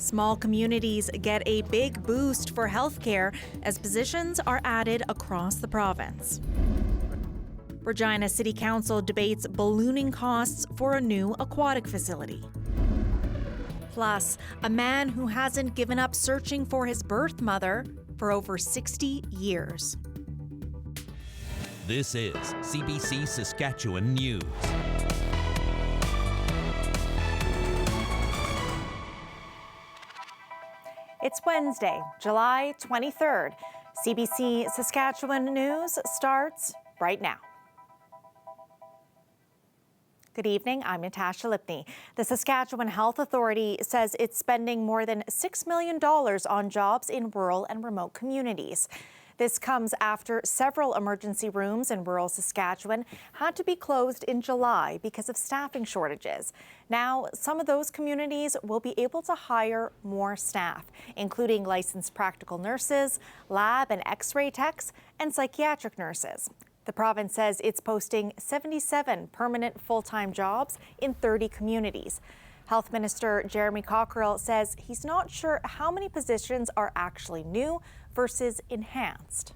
Small communities get a big boost for healthcare as positions are added across the province. Regina City Council debates ballooning costs for a new aquatic facility. Plus, a man who hasn't given up searching for his birth mother for over 60 years. This is CBC Saskatchewan News. It's Wednesday, July 23rd. CBC Saskatchewan News starts right now. Good evening, I'm Natasha Lipney. The Saskatchewan Health Authority says it's spending more than $6 million on jobs in rural and remote communities. This comes after several emergency rooms in rural Saskatchewan had to be closed in July because of staffing shortages. Now, some of those communities will be able to hire more staff, including licensed practical nurses, lab and x-ray techs, and psychiatric nurses. The province says it's posting 77 permanent full-time jobs in 30 communities. Health Minister Jeremy Cockrell says he's not sure how many positions are actually new versus enhanced.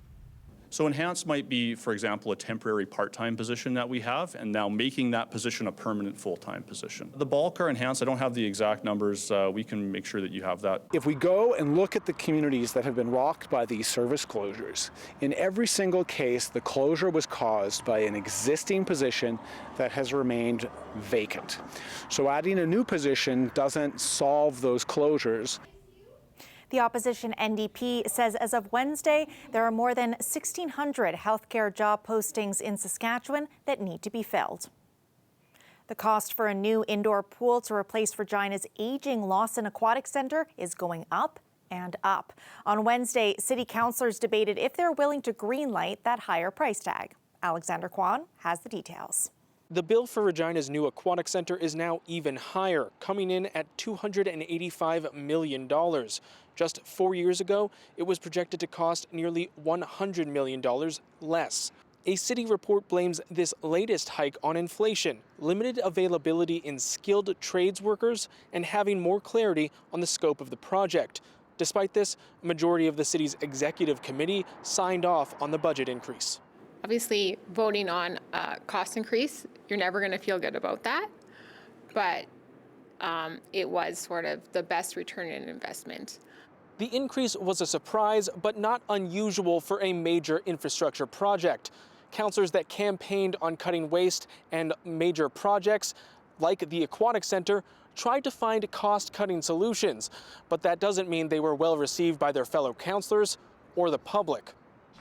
So enhanced might be, for example, a temporary part-time position that we have, and now making that position a permanent full-time position. The bulk are enhanced. I don't have the exact numbers. We can make sure that you have that. If we go and look at the communities that have been rocked by these service closures, in every single case, the closure was caused by an existing position that has remained vacant. So adding a new position doesn't solve those closures. The opposition NDP says as of Wednesday, there are more than 1,600 healthcare job postings in Saskatchewan that need to be filled. The cost for a new indoor pool to replace Regina's aging Lawson Aquatic Centre is going up and up. On Wednesday, city councillors debated if they're willing to greenlight that higher price tag. Alexander Kwan has the details. The bill for Regina's new aquatic centre is now even higher, coming in at $285 million. Just 4 years ago, it was projected to cost nearly $100 million less. A city report blames this latest hike on inflation, limited availability in skilled trades workers, and having more clarity on the scope of the project. Despite this, a majority of the city's executive committee signed off on the budget increase. Obviously, voting on a cost increase, you're never going to feel good about that, but it was sort of the best return on investment. The increase was a surprise, but not unusual for a major infrastructure project. Councillors that campaigned on cutting waste and major projects, like the Aquatic Centre, tried to find cost-cutting solutions, but that doesn't mean they were well received by their fellow councillors or the public.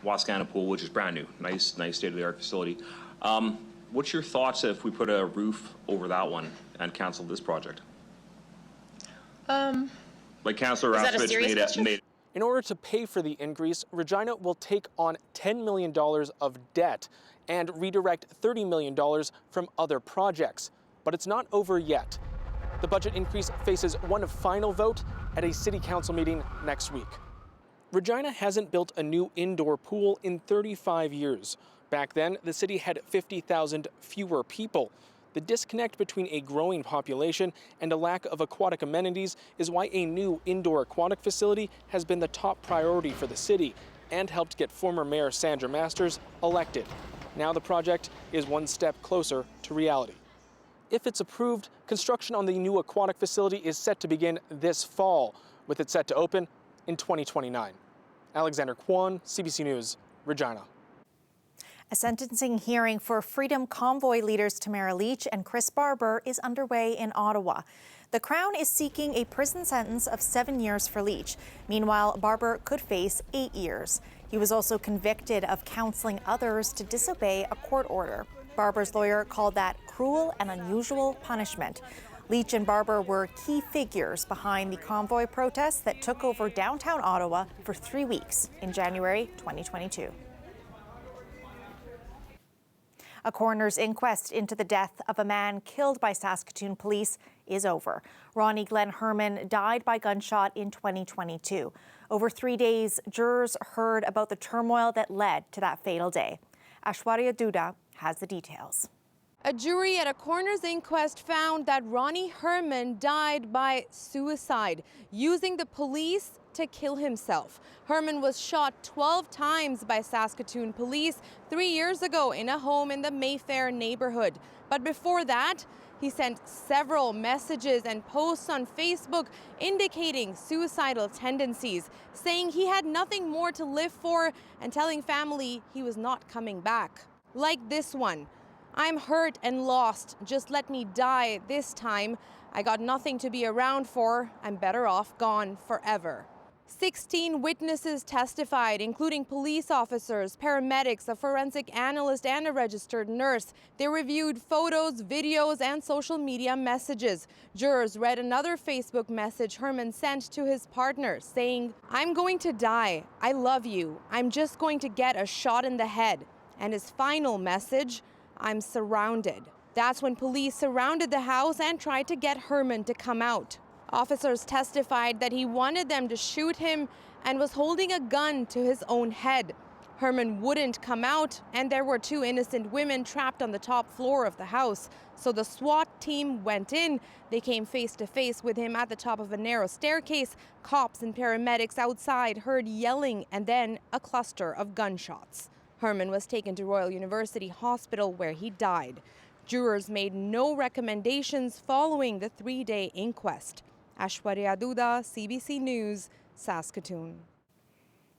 Wascana Pool, which is brand new, nice state-of-the-art facility. What's your thoughts if we put a roof over that one and cancel this project? Like Councillor Rasmussen made. In order to pay for the increase, Regina will take on $10 million of debt and redirect $30 million from other projects. But it's not over yet. The budget increase faces one final vote at a city council meeting next week. Regina hasn't built a new indoor pool in 35 years. Back then, the city had 50,000 fewer people. The disconnect between a growing population and a lack of aquatic amenities is why a new indoor aquatic facility has been the top priority for the city and helped get former Mayor Sandra Masters elected. Now the project is one step closer to reality. If it's approved, construction on the new aquatic facility is set to begin this fall, with it set to open in 2029. Alexander Kwan, CBC News, Regina. A sentencing hearing for Freedom Convoy leaders Tamara Leach and Chris Barber is underway in Ottawa. The Crown is seeking a prison sentence of 7 years for Leach. Meanwhile, Barber could face 8 years. He was also convicted of counseling others to disobey a court order. Barber's lawyer called that cruel and unusual punishment. Leach and Barber were key figures behind the convoy protests that took over downtown Ottawa for 3 weeks in January 2022. A coroner's inquest into the death of a man killed by Saskatoon police is over. Ronnie Glen Herman died by gunshot in 2022. Over 3 days, jurors heard about the turmoil that led to that fatal day. Ashwarya Duda has the details. A jury at a coroner's inquest found that Ronnie Herman died by suicide, using the police to kill himself. Herman was shot 12 times by Saskatoon police 3 years ago in a home in the Mayfair neighborhood. But before that, he sent several messages and posts on Facebook indicating suicidal tendencies, saying he had nothing more to live for and telling family he was not coming back. Like this one. I'm hurt and lost. Just let me die this time. I got nothing to be around for. I'm better off gone forever. 16 witnesses testified, including police officers, paramedics, a forensic analyst, and a registered nurse. They reviewed photos, videos, and social media messages. Jurors read another Facebook message Herman sent to his partner, saying, "I'm going to die. I love you. I'm just going to get a shot in the head." And his final message, "I'm surrounded." That's when police surrounded the house and tried to get Herman to come out. Officers testified that he wanted them to shoot him and was holding a gun to his own head. Herman wouldn't come out, and there were 2 innocent women trapped on the top floor of the house. So the SWAT team went in. They came face to face with him at the top of a narrow staircase. Cops and paramedics outside heard yelling and then a cluster of gunshots. Herman was taken to Royal University Hospital where he died. Jurors made no recommendations following the 3-day inquest. Ashwarya Duda, CBC News, Saskatoon.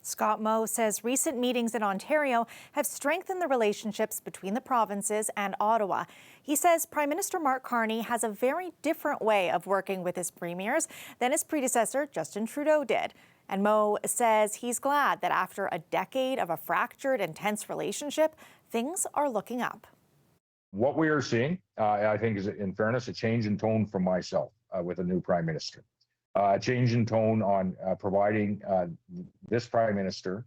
Scott Moe says recent meetings in Ontario have strengthened the relationships between the provinces and Ottawa. He says Prime Minister Mark Carney has a very different way of working with his premiers than his predecessor, Justin Trudeau, did. And Moe says he's glad that after a decade of a fractured and tense relationship, things are looking up. What we are seeing, I think, is, in fairness, a change in tone from myself with a new Prime Minister. A change in tone on providing this Prime Minister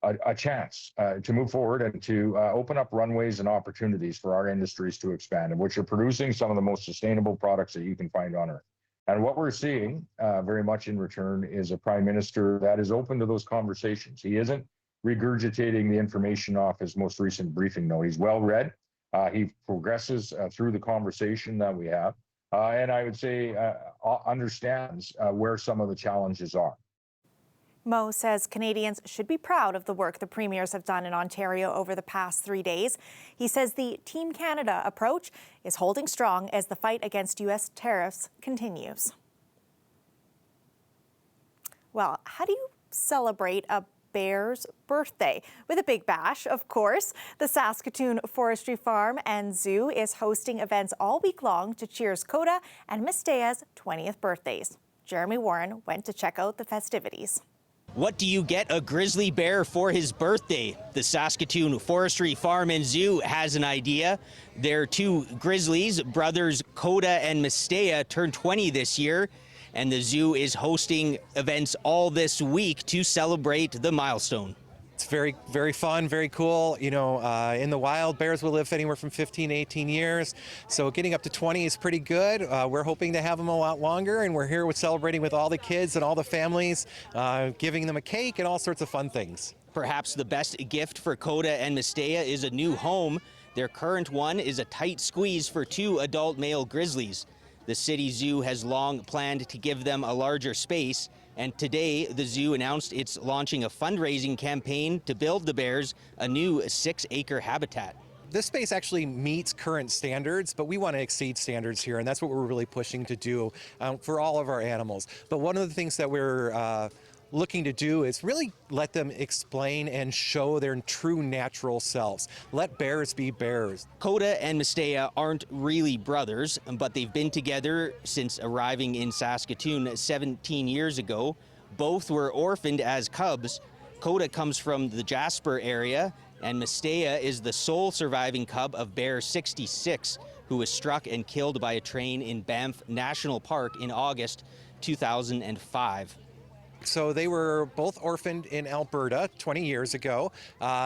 a chance to move forward and to open up runways and opportunities for our industries to expand, and which are producing some of the most sustainable products that you can find on Earth. And what we're seeing very much in return is a Prime Minister that is open to those conversations. He isn't regurgitating the information off his most recent briefing, though. He's well read. He progresses through the conversation that we have. And I would say understands where some of the challenges are. Moe says Canadians should be proud of the work the premiers have done in Ontario over the past 3 days. He says the Team Canada approach is holding strong as the fight against U.S. tariffs continues. Well, how do you celebrate a bear's birthday? With a big bash, of course. The Saskatoon Forestry Farm and Zoo is hosting events all week long to cheers Coda and Mistea's 20th birthdays. Jeremy Warren went to check out the festivities. What do you get a grizzly bear for his birthday? The Saskatoon Forestry Farm and Zoo has an idea. Their 2 grizzlies, brothers Coda and Mistea, turned 20 this year, and the zoo is hosting events all this week to celebrate the milestone. It's very, very fun, very cool. You know, in the wild, bears will live anywhere from 15 to 18 years. So getting up to 20 is pretty good. We're hoping to have them a lot longer, and we're here with celebrating with all the kids and all the families, giving them a cake and all sorts of fun things. Perhaps the best gift for Coda and Mistea is a new home. Their current one is a tight squeeze for 2 adult male grizzlies. The city zoo has long planned to give them a larger space, and today the zoo announced it's launching a fundraising campaign to build the bears a new 6-acre habitat. This space actually meets current standards, but we want to exceed standards here, and that's what we're really pushing to do for all of our animals. But one of the things that we're looking to do is really let them explain and show their true natural selves. Let bears be bears. Coda and Mistea aren't really brothers, but they've been together since arriving in Saskatoon 17 years ago. Both were orphaned as cubs. Coda comes from the Jasper area, and Mistea is the sole surviving cub of bear 66, who was struck and killed by a train in Banff National Park in August 2005. So they were both orphaned in Alberta 20 years ago.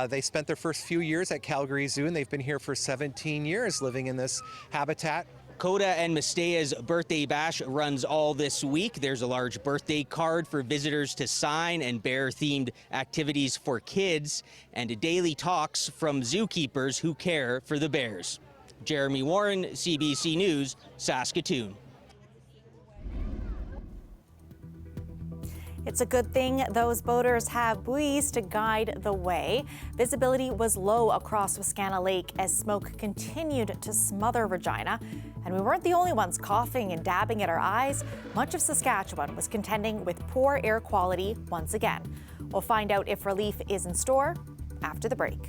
They spent their first few years at Calgary Zoo, and they've been here for 17 years living in this habitat. Coda and Mistea's birthday bash runs all this week. There's a large birthday card for visitors to sign and bear-themed activities for kids, and daily talks from zookeepers who care for the bears. Jeremy Warren, CBC News, Saskatoon. It's a good thing those boaters have buoys to guide the way. Visibility was low across Wascana Lake as smoke continued to smother Regina. And we weren't the only ones coughing and dabbing at our eyes. Much of Saskatchewan was contending with poor air quality once again. We'll find out if relief is in store after the break.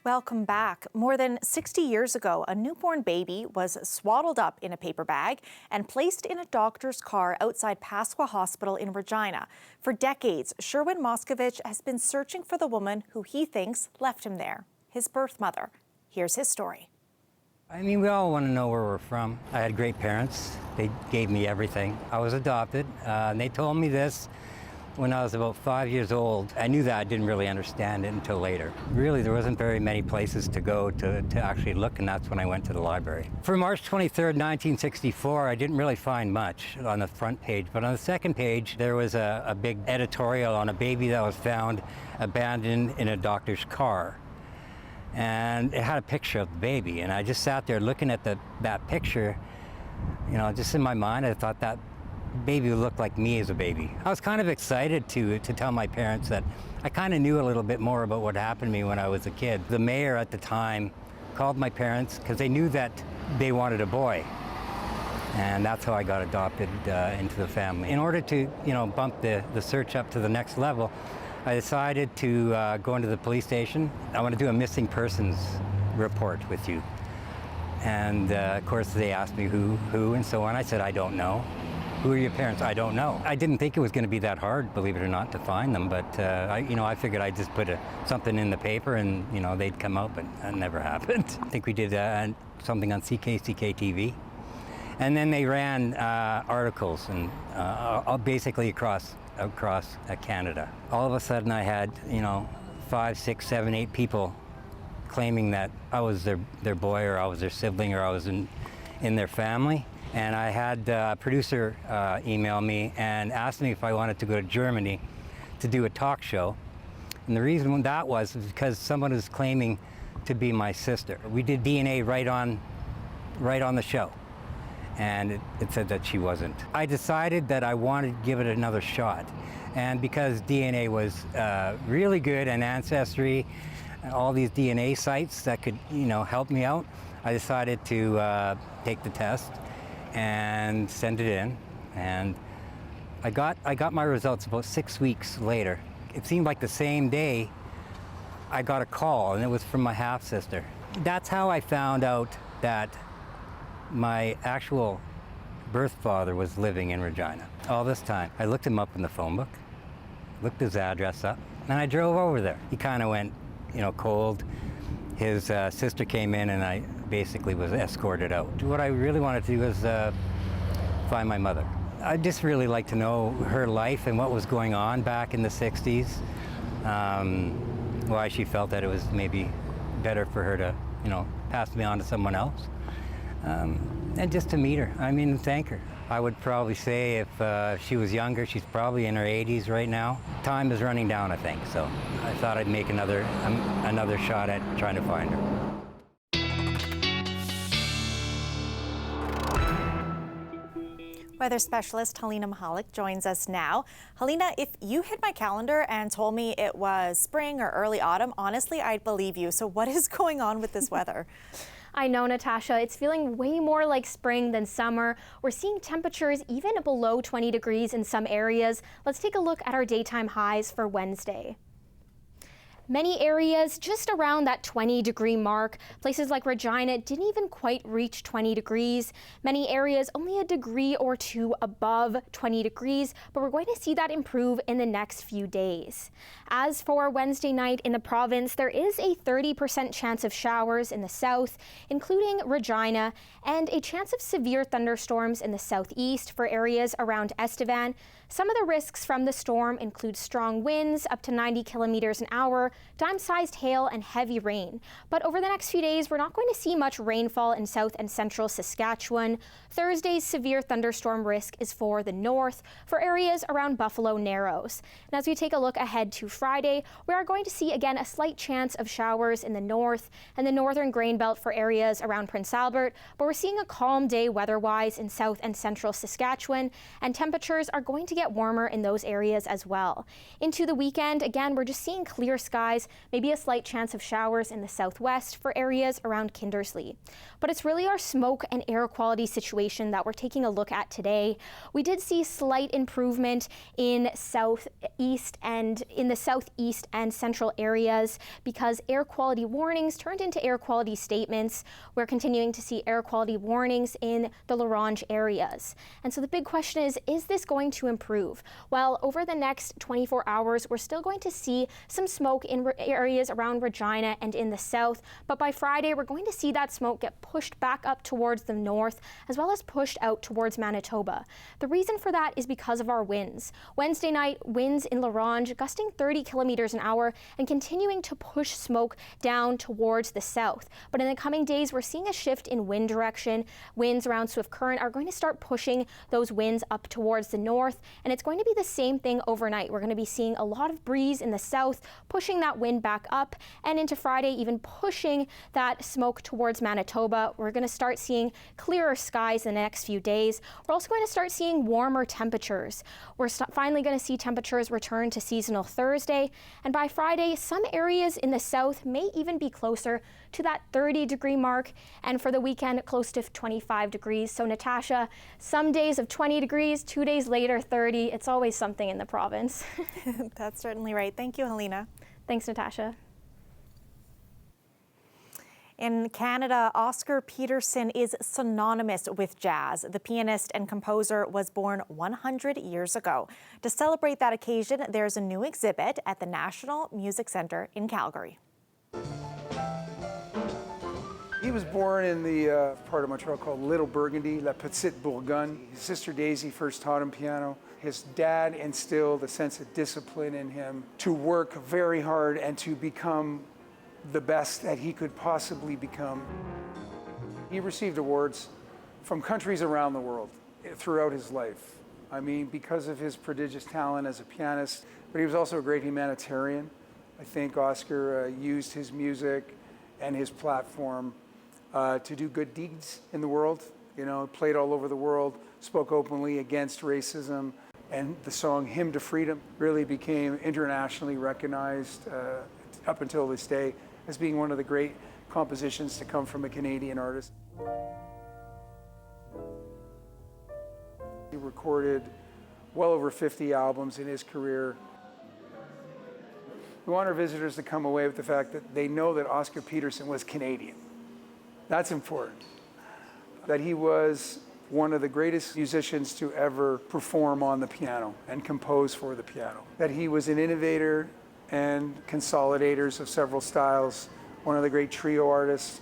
Welcome back. More than 60 years ago, a newborn baby was swaddled up in a paper bag and placed in a doctor's car outside Pasqua Hospital in Regina. For decades, Sherwin Moscovich has been searching for the woman who he thinks left him there, his birth mother. Here's his story. I mean, we all want to know where we're from. I had great parents. They gave me everything. I was adopted, and they told me this when I was about 5 years old. I knew that I didn't really understand it until later. Really, there wasn't very many places to go to actually look, and that's when I went to the library. For March 23rd, 1964, I didn't really find much on the front page, but on the second page, there was a big editorial on a baby that was found abandoned in a doctor's car. And it had a picture of the baby, and I just sat there looking at that picture. You know, just in my mind, I thought that baby would look like me as a baby. I was kind of excited to tell my parents that I kind of knew a little bit more about what happened to me when I was a kid. The mayor at the time called my parents because they knew that they wanted a boy. And that's how I got adopted into the family. In order to, you know, bump the search up to the next level, I decided to go into the police station. I want to do a missing persons report with you. And of course they asked me who and so on. I said, I don't know. Who are your parents? I don't know. I didn't think it was going to be that hard, believe it or not, to find them. But I figured I'd just put something in the paper and they'd come out, but that never happened. I think we did something on CK TV, and then they ran articles and basically across Canada. All of a sudden, I had 5, 6, 7, 8 people claiming that I was their boy, or I was their sibling, or I was in their family. And I had a producer email me and asked me if I wanted to go to Germany to do a talk show. And the reason that was because someone was claiming to be my sister. We did DNA right on the show, and it said that she wasn't. I decided that I wanted to give it another shot. And because DNA was really good, and Ancestry, and all these DNA sites that could help me out, I decided to take the test and send it in, and I got my results about 6 weeks later. It seemed like the same day I got a call, and it was from my half-sister. That's how I found out that my actual birth father was living in Regina. All this time, I looked him up in the phone book, looked his address up, and I drove over there. He kind of went, cold. His sister came in, and I basically was escorted out. What I really wanted to do was find my mother. I'd just really like to know her life and what was going on back in the 60s, why she felt that it was maybe better for her to, pass me on to someone else, and just to meet her, thank her. I would probably say if she was younger, she's probably in her 80s right now. Time is running down, I think, so I thought I'd make another shot at trying to find her. Weather specialist Helena Mahalik joins us now. Helena, if you hit my calendar and told me it was spring or early autumn, honestly, I'd believe you. So what is going on with this weather? I know, Natasha, it's feeling way more like spring than summer. We're seeing temperatures even below 20 degrees in some areas. Let's take a look at our daytime highs for Wednesday. Many areas just around that 20-degree mark. Places like Regina didn't even quite reach 20 degrees. Many areas only a degree or two above 20 degrees, but we're going to see that improve in the next few days. As for Wednesday night in the province, there is a 30% chance of showers in the south, including Regina, and a chance of severe thunderstorms in the southeast for areas around Estevan. Some of the risks from the storm include strong winds up to 90 kilometers an hour, dime-sized hail, and heavy rain. But over the next few days, we're not going to see much rainfall in south and central Saskatchewan. Thursday's severe thunderstorm risk is for the north, for areas around Buffalo Narrows. And as we take a look ahead to Friday, we are going to see again a slight chance of showers in the north and the northern grain belt for areas around Prince Albert, but we're seeing a calm day weather-wise in south and central Saskatchewan, and temperatures are going to get warmer in those areas as well. Into the weekend, again, we're just seeing clear skies, maybe a slight chance of showers in the southwest for areas around Kindersley. But it's really our smoke and air quality situation that we're taking a look at today. We did see slight improvement in the southeast and central areas because air quality warnings turned into air quality statements. We're continuing to see air quality warnings in the Larange areas. And so the big question is this going to improve? Well, over the next 24 hours, we're still going to see some smoke in areas around Regina and in the south, but by Friday, we're going to see that smoke get pushed back up towards the north, as well as pushed out towards Manitoba. The reason for that is because of our winds. Wednesday night, winds in Larange gusting 30 kilometers an hour and continuing to push smoke down towards the south. But in the coming days, we're seeing a shift in wind direction. Winds around Swift Current are going to start pushing those winds up towards the north, and it's going to be the same thing overnight. We're going to be seeing a lot of breeze in the south, pushing that wind back up, and into Friday, even pushing that smoke towards Manitoba. We're going to start seeing clearer skies in the next few days. We're also going to start seeing warmer temperatures. We're finally going to see temperatures return to seasonal Thursday, and by Friday, some areas in the south may even be closer to that 30-degree mark, and for the weekend, close to 25 degrees. So Natasha, some days of 20 degrees, 2 days later, 30. It's always something in the province. That's certainly right. Thank you, Helena. Thanks, Natasha. In Canada, Oscar Peterson is synonymous with jazz. The pianist and composer was born 100 years ago. To celebrate that occasion, there's a new exhibit at the National Music Centre in Calgary. He was born in the part of Montreal called Little Burgundy, La Petite Bourgogne. His sister Daisy first taught him piano. His dad instilled a sense of discipline in him to work very hard and to become the best that he could possibly become. He received awards from countries around the world throughout his life. I mean, because of his prodigious talent as a pianist, but he was also a great humanitarian. I think Oscar used his music and his platform to do good deeds in the world. You know, played all over the world, spoke openly against racism, and the song Hymn to Freedom really became internationally recognized up until this day as being one of the great compositions to come from a Canadian artist. He recorded well over 50 albums in his career. We want our visitors to come away with the fact that they know that Oscar Peterson was Canadian. That's important. That he was one of the greatest musicians to ever perform on the piano and compose for the piano. That he was an innovator and consolidators of several styles, one of the great trio artists,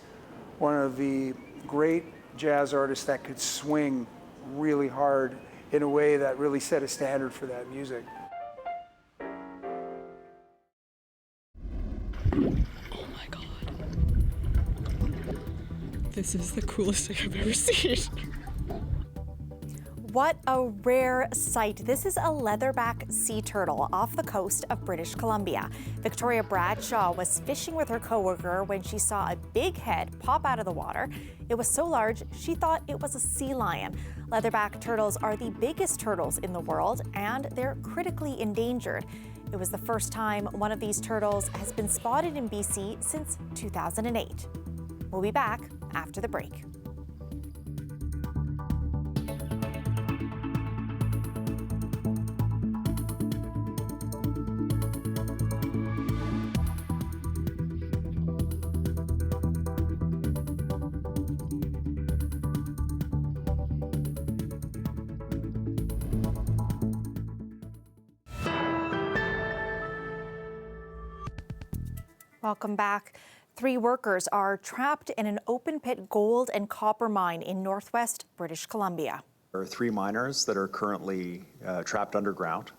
one of the great jazz artists that could swing really hard in a way that really set a standard for that music. Oh my God. This is the coolest thing I've ever seen. What a rare sight. This is a leatherback sea turtle off the coast of British Columbia. Victoria Bradshaw was fishing with her coworker when she saw a big head pop out of the water. It was so large, she thought it was a sea lion. Leatherback turtles are the biggest turtles in the world, and they're critically endangered. It was the first time one of these turtles has been spotted in BC since 2008. We'll be back after the break. Welcome back. 3 workers are trapped in an open-pit gold and copper mine in northwest British Columbia. There are 3 miners that are currently trapped underground.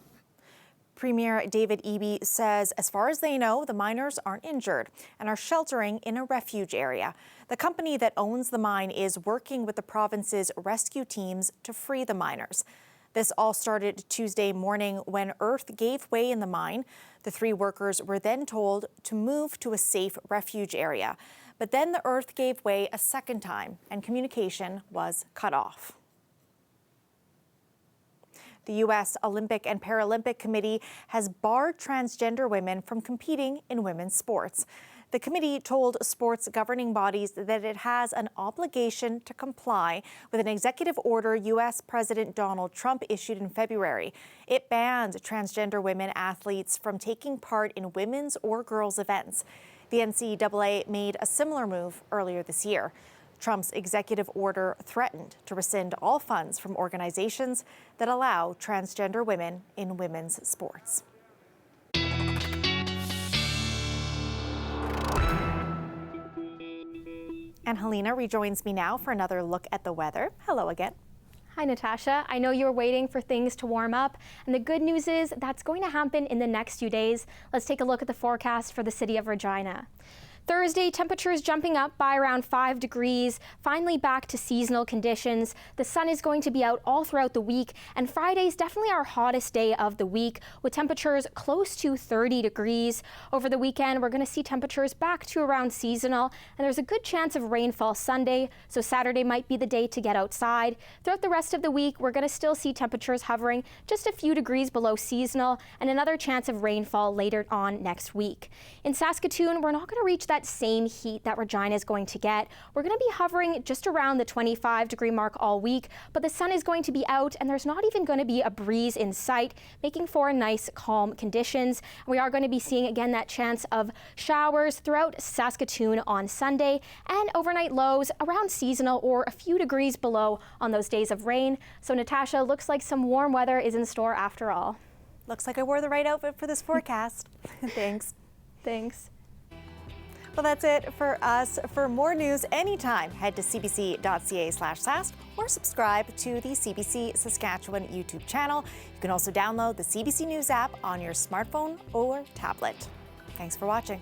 Premier David Eby says, as far as they know, the miners aren't injured and are sheltering in a refuge area. The company that owns the mine is working with the province's rescue teams to free the miners. This all started Tuesday morning when earth gave way in the mine. The 3 workers were then told to move to a safe refuge area. But then the earth gave way a second time and communication was cut off. The U.S. Olympic and Paralympic Committee has barred transgender women from competing in women's sports. The committee told sports governing bodies that it has an obligation to comply with an executive order U.S. President Donald Trump issued in February. It banned transgender women athletes from taking part in women's or girls' events. The NCAA made a similar move earlier this year. Trump's executive order threatened to rescind all funds from organizations that allow transgender women in women's sports. And Helena rejoins me now for another look at the weather. Hello again. Hi, Natasha. I know you were waiting for things to warm up, and the good news is that's going to happen in the next few days. Let's take a look at the forecast for the city of Regina. Thursday, temperatures jumping up by around 5 degrees, finally back to seasonal conditions. The sun is going to be out all throughout the week, and Friday is definitely our hottest day of the week, with temperatures close to 30 degrees. Over the weekend, we're going to see temperatures back to around seasonal, and there's a good chance of rainfall Sunday, so Saturday might be the day to get outside. Throughout the rest of the week, we're going to still see temperatures hovering just a few degrees below seasonal, and another chance of rainfall later on next week. In Saskatoon, we're not going to reach that same heat that Regina is going to get. We're going to be hovering just around the 25-degree mark all week, but the sun is going to be out and there's not even going to be a breeze in sight, making for nice, calm conditions. We are going to be seeing again that chance of showers throughout Saskatoon on Sunday, and overnight lows around seasonal or a few degrees below on those days of rain. So Natasha, looks like some warm weather is in store after all. Looks like I wore the right outfit for this forecast. Thanks. Thanks. Well, that's it for us. For more news anytime, head to cbc.ca/sask or subscribe to the CBC Saskatchewan YouTube channel. You can also download the CBC News app on your smartphone or tablet. Thanks for watching.